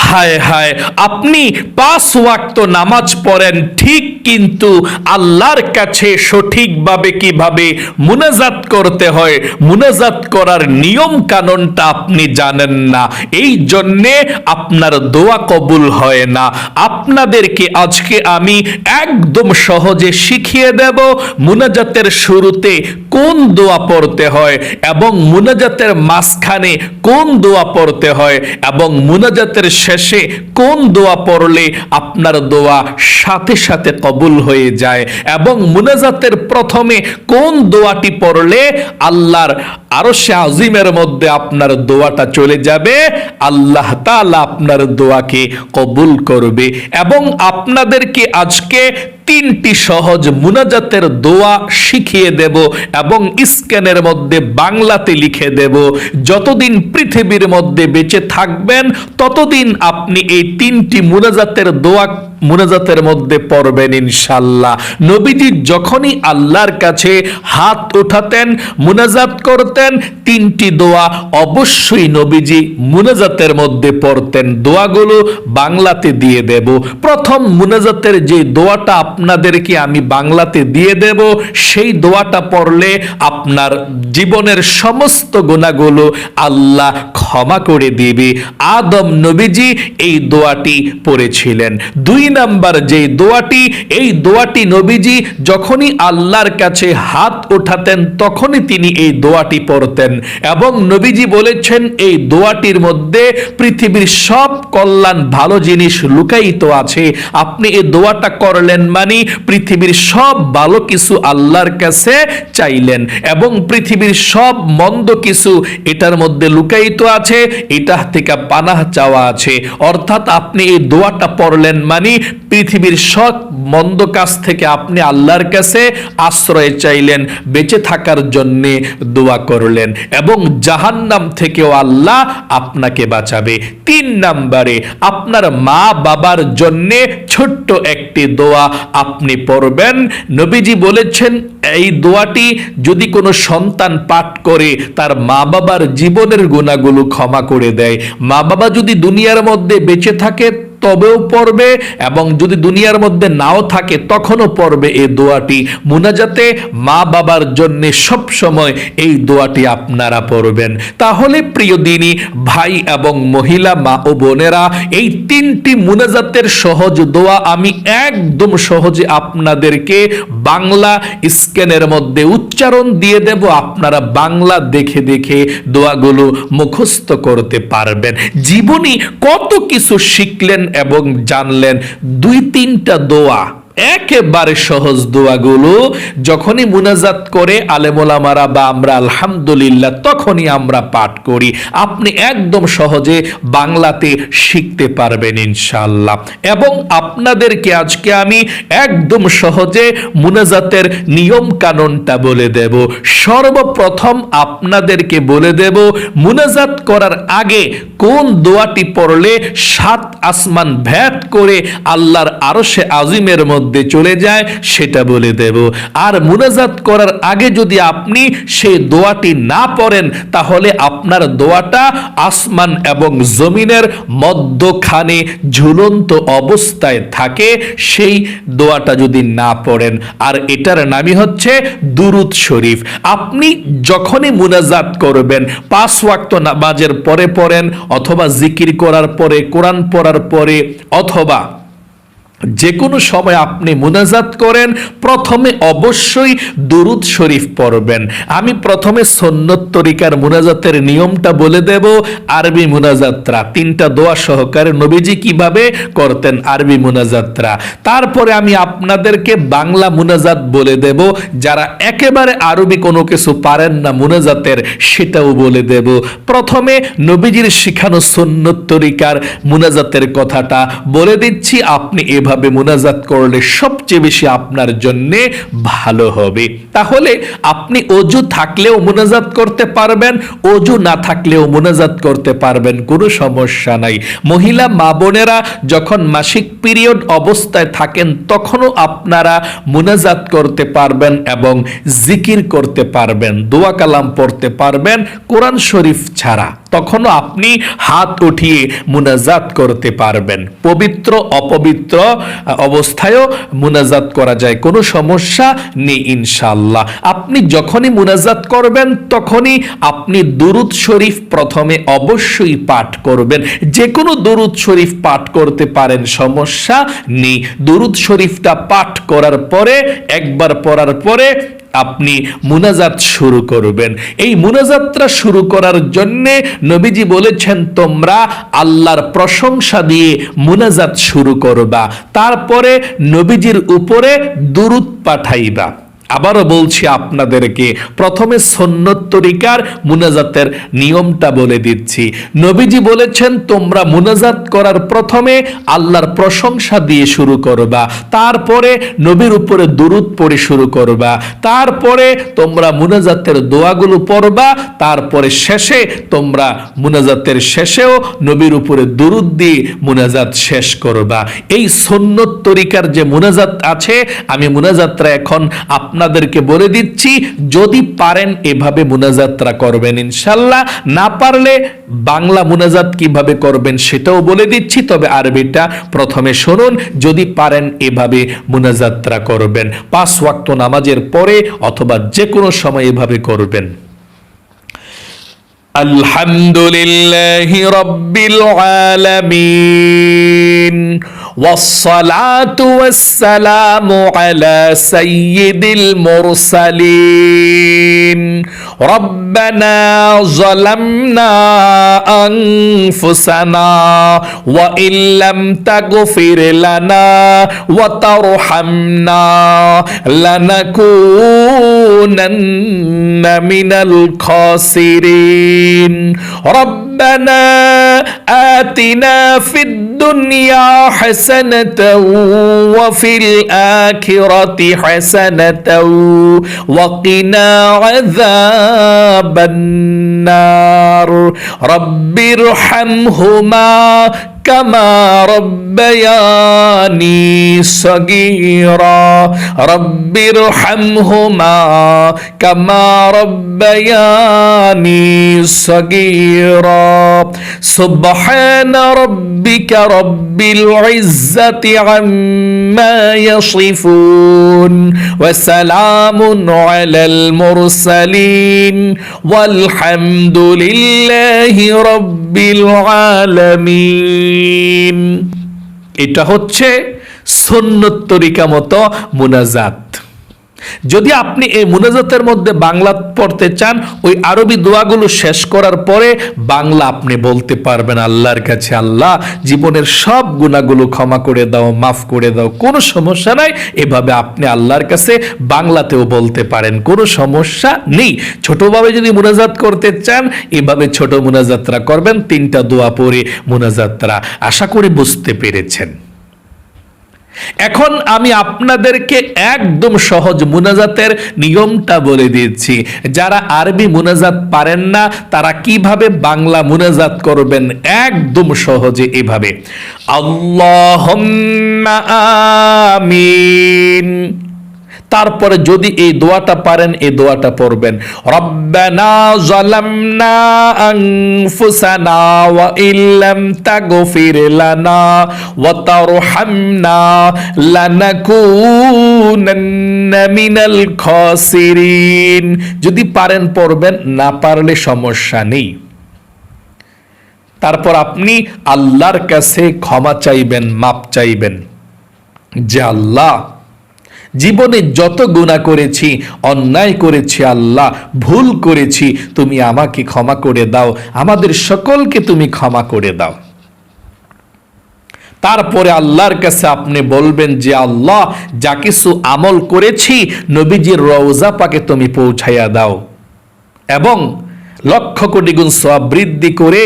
হায় হায়, আপনি 5 ওয়াক্ত নামাজ পড়েন ঠিক, কিন্তু আল্লাহর কাছে সঠিকভাবে কিভাবে মুনাজাত করতে হয়, মুনাজাত করার নিয়ম কানুনটা আপনি জানেন না, এই জন্যে আপনার দোয়া কবুল হয় না। আপনাদেরকে আজকে আমি একদম সহজে শিখিয়ে দেব মুনাজাতের শুরুতে কোন দোয়া পড়তে হয় এবং মুনাজাতের মাঝখানে কোন দোয়া পড়তে হয় এবং মুনাজাতের শেষে কোন দোয়া পড়লে আপনার দোয়া সাথে সাথে কবুল হয়ে যায় এবং মুনাজাতের প্রথমে কোন দোয়াটি পড়লে আল্লাহর আরশে আজিমের মধ্যে আপনার দোয়াটা চলে যাবে, আল্লাহ তাআলা আপনার দোয়াকে কবুল করবে। এবং আপনাদেরকে আজকে 3টি সহজ মুনাজাতের দোয়া শিখিয়ে দেব এবং স্ক্যানের মধ্যে বাংলাতে লিখে দেব। যতদিন পৃথিবীর মধ্যে বেঁচে থাকবেন ততদিন আপনি এই 3টি মুনাজাতের মধ্যে পড়বেন ইনশাআল্লাহ। নবীজি যখনই আল্লাহর কাছে হাত উঠাতেন, মুনাজাত করতেন, 3টি দোয়া অবশ্যই নবীজি মুনাজাতের মধ্যে পড়তেন। দোয়াগুলো বাংলাতে দিয়ে দেব। প্রথম মুনাজাতের যে দোয়াটা আপনাদেরকে আমি বাংলাতে দিয়ে দেব, সেই দোয়াটা পড়লে আপনার জীবনের সমস্ত গুনাহগুলো আল্লাহ ক্ষমা করে দিবে। আদম নবীজি এই দোয়াটি পড়েছিলেন। 2 নাম্বার যে দোয়াটি, এই দোয়াটি নবীজি যখনই আল্লাহর কাছে হাত ওঠাতেন তখনই তিনি এই দোয়াটি পড়তেন এবং নবীজি বলেছেন এই দোয়াটির মধ্যে পৃথিবীর সব কল্যাণ ভালো জিনিস লুকায়িত আছে। আপনি এই দোয়াটা করলেন মানে পৃথিবীর সব ভালো কিছু আল্লাহর কাছে চাইলেন এবং পৃথিবীর সব মন্দ কিছু এটার মধ্যে লুকায়িত আছে, এটা থেকে পানাহ চাওয়া আছে। অর্থাৎ আপনি এই দোয়াটা পড়লেন মানে পৃথিবীর সব মন্দ কাজ থেকে আপনি আল্লাহর কাছে আশ্রয় চাইলেন, বেঁচে থাকার জন্য দোয়া করলেন এবং জাহান্নাম থেকেও আল্লাহ আপনাকে বাঁচাবে। 3 নম্বরে আপনার মা বাবার জন্য ছোট্ট একটি দোয়া আপনি পড়বেন। নবীজি বলেছেন এই দোয়াটি যদি কোনো সন্তান পাঠ করে তার মা বাবার জীবনের গুনাহগুলো ক্ষমা করে দেয়। মা বাবা যদি দুনিয়ার মধ্যে বেঁচে থাকে তবেও পড়বে এবং যদি দুনিয়ার মধ্যে নাও থাকে তখনও পড়বে এই দোয়াটি। মুনাজাতে মা বাবার জন্য সব সময় এই দোয়াটি আপনারা পড়বেন। তাহলে প্রিয় দিনী ভাই এবং মহিলা মা ও বোনেরা, এই 3টি মুনাজাতের সহজ দোয়া আমি একদম সহজে আপনাদেরকে বাংলা স্ক্যানের মধ্যে উচ্চারণ দিয়ে দেব। আপনারা বাংলা দেখে দেখে দোয়াগুলো মুখস্থ করতে পারবেন। জীবনে কত কিছু শিখলেন এবং জানলেন। 2-3টা দোয়া, একেবারে সহজ দোয়াগুলো যখনই মুনাজাত করে আলেম ওলামারা বা আমরা আলহামদুলিল্লাহ তখনই আমরা পাঠ করি। আপনি একদম সহজে বাংলাতে শিখতে পারবেন ইনশাআল্লাহ। এবং আপনাদেরকে আজকে আমি একদম সহজে মুনাজাতের নিয়ম কানুনটা বলে দেব। সর্বপ্রথম আপনাদেরকে বলে দেব মুনাজাত করার আগে কোন দোয়াটি পড়লে 7 আসমান ভেদ করে আল্লাহর আরশে আজিমের মধ্যে চলে যায় সেটা বলে দেব। আর মুনাজাত করার আগে যদি আপনি সেই দোয়াটি না পড়েন তাহলে আপনার দোয়াটা আসমান এবং জমিনের মধ্যখানে ঝুলন্ত অবস্থায় থাকে, সেই দোয়াটা যদি না পড়েন। আর এটার নামই হচ্ছে দুরুদ শরীফ। আপনি যখনই মুনাজাত করবেন 5 ওয়াক্ত নামাজের পরে পড়েন অথবা জিকির করার পরে, কোরআন পড়ার পরে অথবা যে কোনো সময় আপনি মুনাজাত করেন, প্রথমে অবশ্যই দুরুদ শরীফ পড়বেন। আমি প্রথমে সুন্নত তরিকার মুনাজাতের নিয়মটা বলে দেব, আরবি মুনাজাতরা 3টা দোয়া সহকারে নবীজি কিভাবে করতেন আরবি মুনাজাতরা। তারপরে আমি আপনাদেরকে বাংলা মুনাজাত বলে দেব, যারা একেবারে আরবি কোনো কিছু পারেন না মুনাজাতের সেটাও বলে দেব। প্রথমে নবীজির শিখানো সুন্নত তরিকার মুনাজাতের কথাটা বলে দিচ্ছি, আপনি এভাবে মুনাজাত করলে সবচেয়ে বেশি আপনার জন্য ভালো হবে। তাহলে আপনি অজু থাকলেও মুনাজাত করতে পারবেন, অজু না থাকলেও মুনাজাত করতে পারবেন, কোনো সমস্যা নাই। মহিলা মা বোনেরা যখন মাসিক পিরিয়ড অবস্থায় থাকেন তখনও আপনারা মুনাজাত করতে পারবেন এবং জিকির করতে পারবেন, দোয়া কালাম পড়তে পারবেন কোরআন শরীফ ছাড়া। তখনও আপনি হাত উঠিয়ে মুনাজাত করতে পারবেন। পবিত্র অপবিত্র অবস্থায়ও মুনাজাত করা যায়, কোনো সমস্যা নেই ইনশাআল্লাহ। আপনি যখনই মুনাজাত করবেন তখনই আপনি দুরূদ শরীফ প্রথমে অবশ্যই পাঠ করবেন। যে কোনো দুরূদ শরীফ পাঠ করতে পারেন, সমস্যা নেই। দুরূদ শরীফটা পাঠ করার পরে, একবার পড়ার পরে আপনি মুনাজাত শুরু করবেন। এই মুনাজাতটা শুরু করার জন্য নবীজি বলেছেন, তোমরা আল্লাহর প্রশংসা দিয়ে মুনাজাত শুরু করবা, তারপরে নবীজির উপরে দুরূদ পাঠাইবা। আবারও বলছি আপনাদেরকে, প্রথমে সুন্নত তরিকার মুনাজাতের নিয়মটা বলে দিচ্ছি। নবীজি বলেছেন, তোমরা মুনাজাত করার প্রথমে আল্লাহর প্রশংসা দিয়ে শুরু করবা, তারপরে নবীর উপরে দুরূদ পড়ে শুরু করবা, তারপরে তোমরা মুনাজাতের দোয়াগুলো পড়বা, তারপরে শেষে তোমরা মুনাজাতের শেষেও নবীর উপরে দুরূদ দিয়ে মুনাজাত শেষ করবা। এই সুন্নত তরিকার যে মুনাজাত আছে, আমি মুনাজাতটা এখন আপনাদেরকে বলে দিচ্ছি। যদি পারেন এভাবে মুনাজাতরা করবেন ইনশাআল্লাহ, না পারলে বাংলা মুনাজাত কিভাবে করবেন সেটাও বলে দিচ্ছি, তবে আরবিটা প্রথমে শুনুন। যদি পারেন এভাবে মুনাজাতরা করবেন, 5 ওয়াক্ত নামাজের পরে অথবা যে কোনো সময় এভাবে করবেন। আলহামদুলিল্লাহি রাব্বিল আলামিন والصلاة والسلام على سيد المرسلين ربنا ظلمنا أنفسنا وإن لم تغفر لنا وترحمنا لنكونن من الخاسرين ربنا آتنا في الدنيا حسنة وفي الآخرة حسنة وقنا عذاب النار رب ارحمهما كما ربياني صغيرا رب ارحمهما كما ربياني صغيرا سبحان ربك رب العزة عما يصفون وسلام على المرسلين والحمد لله رب العالمين। এটা হচ্ছে সুন্নত তরিকা মতো মুনাজাত। যদি আপনি এই মুনাজাতের মধ্যে বাংলা পড়তে চান, ওই আরবি দোয়াগুলো শেষ করার পরে বাংলা আপনি বলতে পারবেন আল্লাহর কাছে, আল্লাহ জীবনের সব গুনাহগুলো ক্ষমা করে দাও, মাফ করে দাও, কোনো সমস্যা নাই। এভাবে আপনি আল্লাহর কাছে বাংলাতেও বলতে পারেন, কোনো সমস্যা নেই। ছোটভাবে যদি মুনাজাত করতে চান, এভাবে ছোট মুনাজাতরা করবেন, 3টা দোয়া পড়ে মুনাজাতরা। আশা করি বুঝতে পেরেছেন। এখন আমি আপনাদেরকে একদম সহজ মুনাজাতের নিয়মটা বলে দিচ্ছি। যারা আরবি মুনাজাত পারেন না তারা কিভাবে বাংলা মুনাজাত করবেন একদম সহজে এভাবে, আল্লাহুম্মা আমিন। তারপরে যদি এই দোয়াটা পারেন, এই দোয়াটা পড়বেন, রব্বানা যালামনা আনফুসানা ওয়া ইল্লাম তাগফির লানা ওয়া তারহামনা লানাকুনান্না মিনাল খাসিরিন। যদি পারেন পড়বেন, না পারলে সমস্যা নেই। তারপর আপনি আল্লাহর কাছে ক্ষমা চাইবেন, মাপ চাইবেন যে আল্লাহ, জীবনে যত গুনাহ করেছি, অন্যায় করেছি, আল্লাহ ভুল করেছি, তুমি আমাকে ক্ষমা করে দাও, আমাদের সকলকে তুমি ক্ষমা করে দাও। তারপরে আল্লাহর কাছে আপনি বলবেন যে আল্লাহ, যা কিছু আমল করেছি নবীজির রওজা পাকে তুমি পৌঁছাইয়া দাও এবং লক্ষ কোটি গুণ সওয়াব বৃদ্ধি করে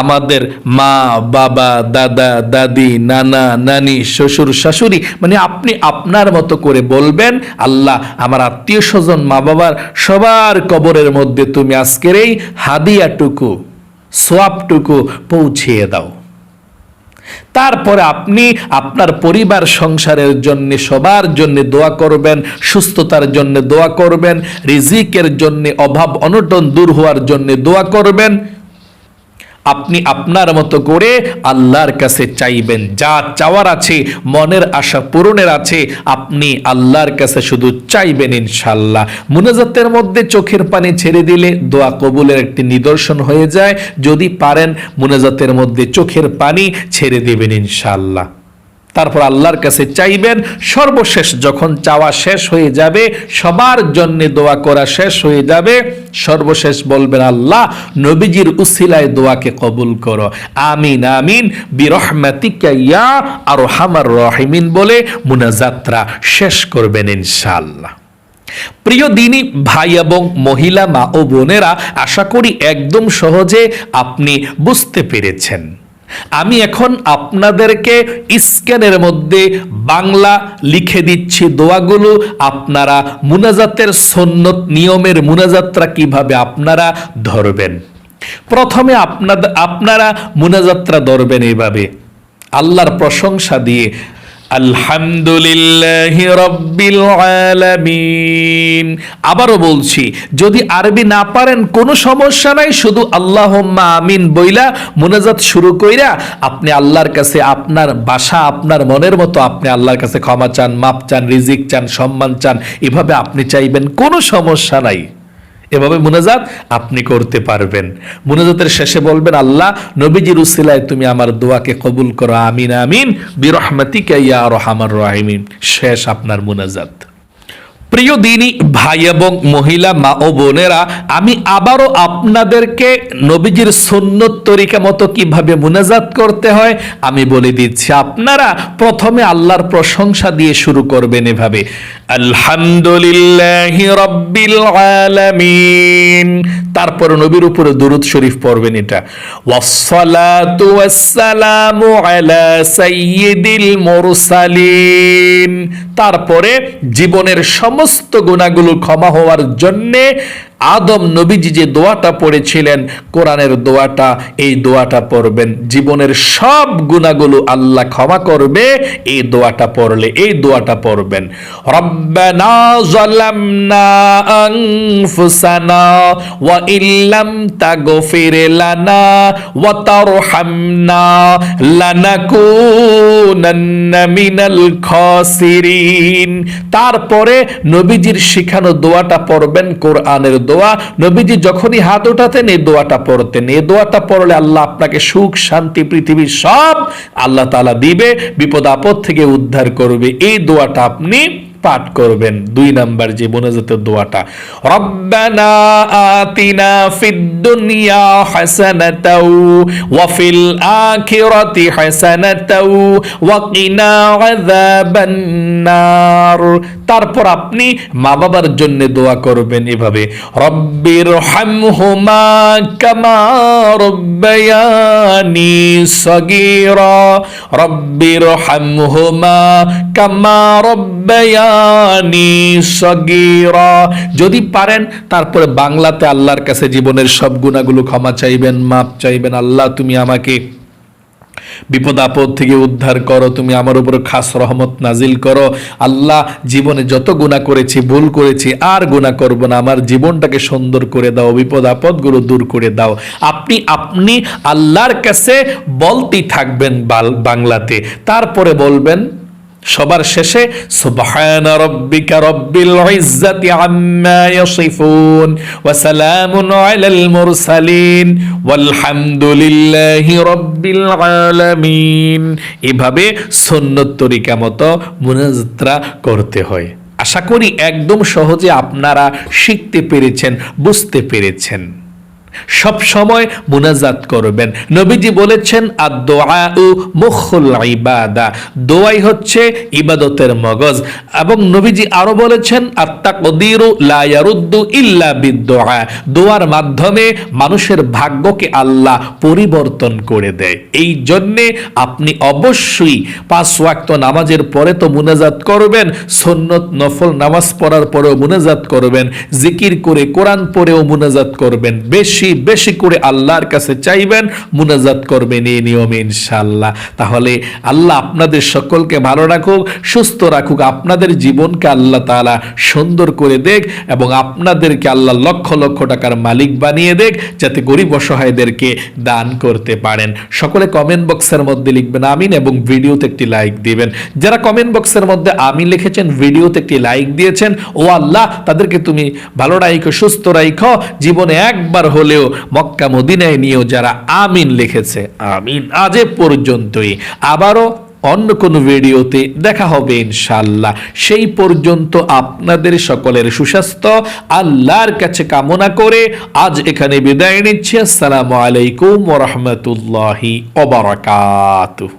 আমাদের মা বাবা দাদা দাদি নানা নানি শ্বশুর শাশুড়ি, মানে আপনি আপনার মতো করে বলবেন, আল্লাহ আমার আত্মীয় স্বজন মা বাবার সবার কবরের মধ্যে তুমি আজকের এই হাদিয়াটুকু সোয়াবটুকু পৌঁছিয়ে দাও। তারপরে আপনি আপনার পরিবার সংসারের জন্য সবার জন্য দোয়া করবেন, সুস্থতার জন্য দোয়া করবেন, রিজিকের জন্য অভাব অনটন দূর হওয়ার জন্য দোয়া করবেন। আপনি আপনার মতো করে আল্লাহর কাছে চাইবেন, যা চাওয়ার আছে, মনের আশা পূরণের আছে, আপনি আল্লাহর কাছে শুধু চাইবেন ইনশাআল্লাহ। মুনাজাতের মধ্যে চোখের পানি ছেড়ে দিলে দোয়া কবুলের একটি নিদর্শন হয়ে যায়। যদি পারেন মুনাজাতের মধ্যে চোখের পানি ছেড়ে দিবেন ইনশাআল্লাহ। তারপর আল্লাহর কাছে চাইবেন। সর্বশেষ যখন চাওয়া শেষ হয়ে যাবে, সবার জন্য দোয়া করা শেষ হয়ে যাবে, সর্বশেষ বলবেন, আল্লাহ নবীজির উসিলায় দোয়াকে কবুল করো, আমিন আমিন বিরহমাতিকা ইয়া আরহামার রাহিমিন বলে মুনাজাতরা শেষ করবেন ইনশাআল্লাহ। প্রিয় দিনী ভাই এবং মহিলা মা ও বোনেরা, আশা করি একদম সহজে আপনি বুঝতে পেরেছেন। আমি এখন আপনাদেরকে স্ক্যানের মধ্যে বাংলা লিখে দিচ্ছি দোয়াগুলো। আপনারা মুনাজাতের সুন্নত নিয়মের মুনাজাতরা কিভাবে আপনারা ধরবেন। প্রথমে আপনারা মুনাজাতরা ধরবেন এইভাবে, আল্লাহর প্রশংসা দিয়ে, আলহামদুলিল্লাহি রাব্বিল আলামিন। আবারও বলছি, যদি আরবি না পারেন কোনো সমস্যা নাই, শুধু আল্লাহুম্মা আমিন বইলা মুনাজাত শুরু কইরা আপনি আল্লাহর কাছে আপনার ভাষা, আপনার মনের মতো আপনি আল্লাহর কাছে ক্ষমা চান, মাপ চান, রিজিক চান, সম্মান চান, এভাবে আপনি চাইবেন, কোনো সমস্যা নাই। এভাবে মুনাজাত আপনি করতে পারবেন। মুনাজাতের শেষে বলবেন, আল্লাহ নবীজির উসিলায় তুমি আমার দোয়াকে কবুল করো, আমিন আমিন বিরহমাতিকা ইয়া আরহামার রাহিমিন। শেষ আপনার মুনাজাত। প্রিয় দিনী ভাই এবং মহিলা মা ও বোনেরা, আমি আবারও আপনাদেরকে নবীজির সুন্নত তরিকা মতো কিভাবে মুনাজাত করতে হয় আমি বলে দিচ্ছি। আপনারা প্রথমে আল্লাহর প্রশংসা দিয়ে শুরু করবেন এভাবে, আলহামদুলিল্লাহি রাব্বিল আলামিন। তারপর নবীর উপরে দুরূদ শরীফ পড়বেন, এটা ওয়াসসালাতু ওয়াসসালামু আলা সাইয়্যিদিল মুরসালিন। তারপরে জীবনের সমস্ত গুনাহগুলো ক্ষমা হওয়ার জন্যে আদম নবীজি যে দোয়াটা পড়েছিলেন, কোরআনের দোয়াটা, এই দোয়াটা পড়বেন। জীবনের সব গুনাহগুলো আল্লাহ ক্ষমা করবে এই দোয়াটা পড়লে। এই দোয়াটা পড়বেন, রব্বানা যালামনা আনফুসানা ওয়া ইল্লাম তাগফির লানা ওয়া তারহামনা লানাকুনান্না মিনাল খাসিরিন। তারপরে নবীজির শিখানো দোয়াটা পড়বেন, কোরআনের দোয়া। নবীজি যখনই হাত উঠাতেন এই দোয়াটা পড়তেন। এই দোয়াটা পড়লে আল্লাহ আপনাকে সুখ শান্তি পৃথিবীর সব আল্লাহ তাআলা দিবে, বিপদ আপদ থেকে উদ্ধার করবে। এই দোয়াটা আপনি পাঠ করবেন। 2 নাম্বার যে মুনাজাতের দোয়াটা, রব্বানা আতিনা ফিদ দুনিয়া হাসানাতাও ওয়া ফিল আখিরাতি হাসানাতাও ওয়া কিনা আযাবান নার। তারপর আপনি মা বাবার জন্য দোয়া করবেন এভাবে, রব্বির হামহুমা কামা রব্বায়ানি সগীরা, রব্বির হামহুমা কামা রব্বায়ানি সগীরা। যদি পারেন তারপরে বাংলাতে আল্লাহর কাছে জীবনের সব গুনাহগুলো ক্ষমা চাইবেন, মাপ চাইবেন, আল্লাহ তুমি আমাকে বিপদ আপদ থেকে উদ্ধার করো, তুমি আমার উপর খাস রহমত নাজিল করো। আল্লাহ জীবনে যত গুনাহ করেছি, ভুল করেছি, আর গুনাহ করব না, আমার জীবনটাকে সুন্দর করে দাও, বিপদ আপদ গুলো দূর করে দাও। আপনি আল্লাহর কাছে বলতেই থাকবেন বাংলাতে। তারপরে বলবেন সবার শেষে, সুবহানা রাব্বিকা রাব্বিল ইজ্জাতি আম্মা ইয়াসিফুন ওয়া সালামুন আলাল মুরসালিন ওয়ালহামদুলিল্লাহি রাব্বিল আলামিন। এভাবে সুন্নত তরিকা মতো মুনাজাতরা করতে হয়। আশা করি একদম সহজে আপনারা শিখতে পেরেছেন, বুঝতে পেরেছেন। সব সময় মুনাজাত করবেন। নবীজি বলেছেন আদ-দুআউ মুখুল ইবাদা, দোয়াই হচ্ছে ইবাদতের মগজ। এবং নবীজি আরো বলেছেন আত-তাকদীরু লা ইয়ারুদ্দু ইল্লা বিদ-দুআ, দোয়ার মাধ্যমে মানুষের ভাগ্যকে আল্লাহ পরিবর্তন করে দেয়। এই জন্যে আপনি অবশ্যই 5 ওয়াক্ত নামাজের পরে তো মুনাজাত করবেন, সুন্নত নফল নামাজ পড়ার পরেও মুনাজাত করবেন, জিকির করে কোরআন পড়েও মুনাজাত করবেন, বেশি বেশি করে আল্লাহর কাছে চাইবেন, মুনাজাত করবেন এই নিয়মে ইনশাআল্লাহ। তাহলে আল্লাহ আপনাদের সকলকে ভালো রাখুক, সুস্থ রাখুক, আপনাদের জীবনকে আল্লাহ তাআলা সুন্দর করে দেখ এবং আপনাদেরকে আল্লাহ লক্ষ লক্ষ টাকার মালিক বানিয়ে দেখ, যাতে গরিব অসহায়দেরকে দান করতে পারেন। সকলে কমেন্ট বক্সের মধ্যে লিখবেন আমিন এবং ভিডিওতে একটি লাইক দিবেন। যারা কমেন্ট বক্সের মধ্যে আমিন লিখেছেন, ভিডিওতে একটি লাইক দিয়েছেন, ও আল্লাহ তাদেরকে তুমি ভালো রাখো, সুস্থ রাখো, জীবনে একবার হলেও মক্কা মদিনায় নিয়েও যারা আমিন লিখেছে। আমিন। আজ এ পর্যন্তই, আবারও অন্য কোনো ভিডিওতে দেখা হবে ইনশাআল্লাহ। সেই পর্যন্ত আপনাদের সকলের সুস্বাস্থ্য আল্লাহর কাছে কামনা করে আজ এখানে বিদায় নিচ্ছি। আসসালামু আলাইকুম ওয়া রাহমাতুল্লাহি ওয়া বারাকাতুহু।